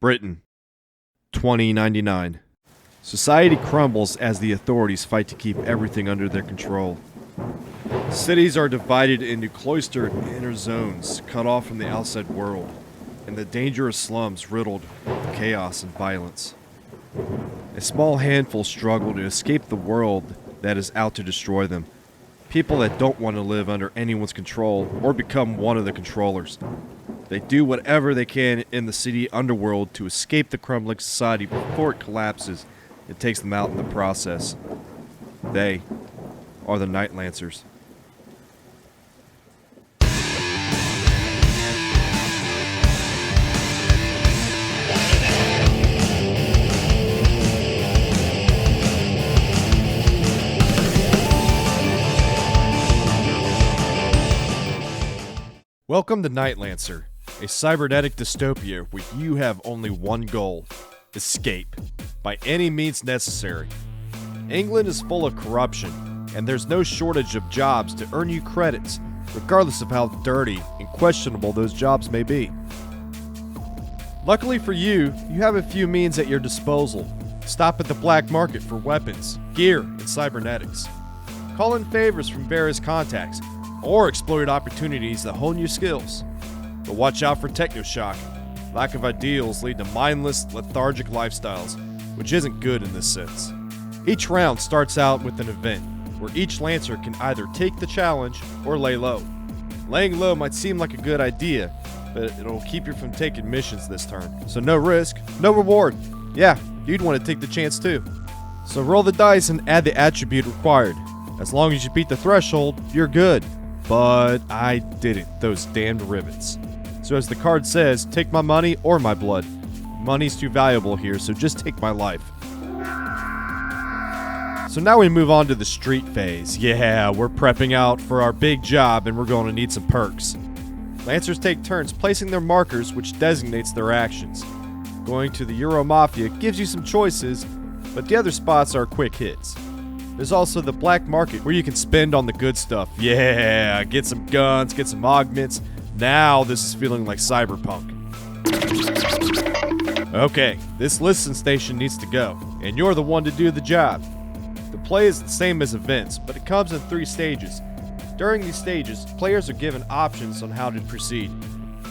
Britain, 2099. Society crumbles as the authorities fight to keep everything under their control. Cities are divided into cloistered inner zones, cut off from the outside world, and the dangerous slums riddled with chaos and violence. A small handful struggle to escape the world that is out to destroy them. People that don't want to live under anyone's control or become one of the controllers. They do whatever they can in the city underworld to escape the crumbling society before it collapses and takes them out in the process. They are the NightLancers. Welcome to NightLancer, a cybernetic dystopia where you have only one goal: escape, by any means necessary. England is full of corruption, and there's no shortage of jobs to earn you credits, regardless of how dirty and questionable those jobs may be. Luckily for you, you have a few means at your disposal. Stop at the black market for weapons, gear, and cybernetics. Call in favors from various contacts, or exploit opportunities that hone your skills. But watch out for technoshock. Lack of ideals lead to mindless, lethargic lifestyles, which isn't good in this sense. Each round starts out with an event, where each Lancer can either take the challenge or lay low. Laying low might seem like a good idea, but it'll keep you from taking missions this turn. So no risk, no reward. Yeah, you'd want to take the chance too. So roll the dice and add the attribute required. As long as you beat the threshold, you're good. But I didn't, those damned rivets. So as the card says, take my money or my blood. Money's too valuable here, so just take my life. So now we move on to the street phase. Yeah, we're prepping out for our big job and we're going to need some perks. Lancers take turns placing their markers, which designates their actions. Going to the Euro Mafia gives you some choices, but the other spots are quick hits. There's also the black market where you can spend on the good stuff. Yeah, get some guns, get some augments. Now this is feeling like cyberpunk. Okay, this listen station needs to go, and you're the one to do the job. The play is the same as events, but it comes in 3 stages. During these stages, players are given options on how to proceed.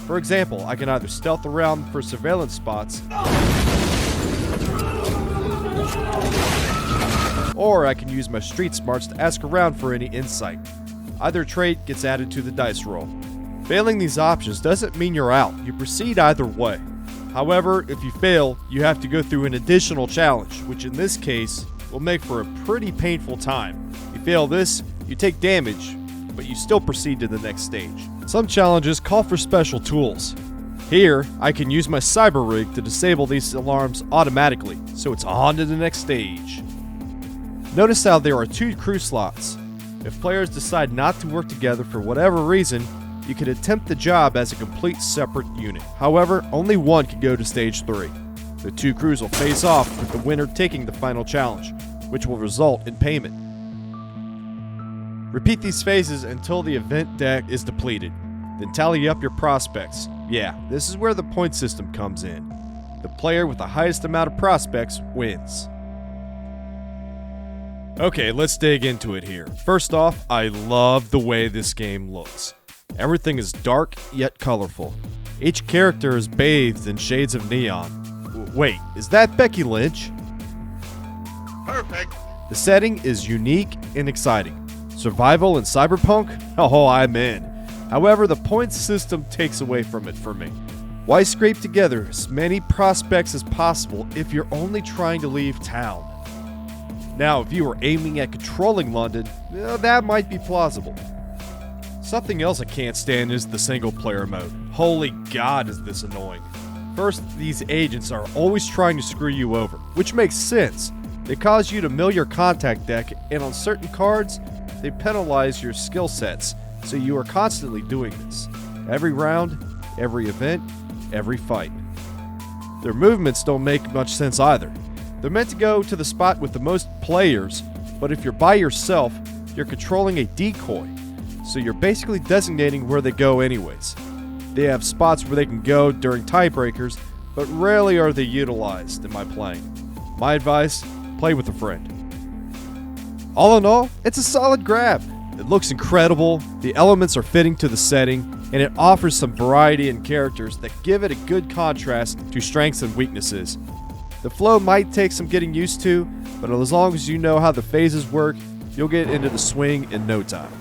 For example, I can either stealth around for surveillance spots, or I can use my street smarts to ask around for any insight. Either trait gets added to the dice roll. Failing these options doesn't mean you're out. You proceed either way. However, if you fail, you have to go through an additional challenge, which in this case will make for a pretty painful time. You fail this, you take damage, but you still proceed to the next stage. Some challenges call for special tools. Here, I can use my cyber rig to disable these alarms automatically, so it's on to the next stage. Notice how there are 2 crew slots. If players decide not to work together for whatever reason, you can attempt the job as a complete separate unit. However, only one can go to stage 3. The 2 crews will face off with the winner taking the final challenge, which will result in payment. Repeat these phases until the event deck is depleted. Then tally up your prospects. Yeah, this is where the point system comes in. The player with the highest amount of prospects wins. Okay, let's dig into it here. First off, I love the way this game looks. Everything is dark yet colorful. Each character is bathed in shades of neon. Wait, is that Becky Lynch? Perfect. The setting is unique and exciting. Survival and cyberpunk? Oh, I'm in. However, the points system takes away from it for me. Why scrape together as many prospects as possible if you're only trying to leave town? Now, if you were aiming at controlling London, that might be plausible. Something else I can't stand is the single player mode. Holy God, is this annoying. First, these agents are always trying to screw you over, which makes sense. They cause you to mill your contact deck, and on certain cards, they penalize your skill sets, so you are constantly doing this. Every round, every event, every fight. Their movements don't make much sense either. They're meant to go to the spot with the most players, but if you're by yourself, you're controlling a decoy, so you're basically designating where they go anyways. They have spots where they can go during tiebreakers, but rarely are they utilized in my playing. My advice, play with a friend. All in all, it's a solid grab. It looks incredible, the elements are fitting to the setting, and it offers some variety in characters that give it a good contrast to strengths and weaknesses. The flow might take some getting used to, but as long as you know how the phases work, you'll get into the swing in no time.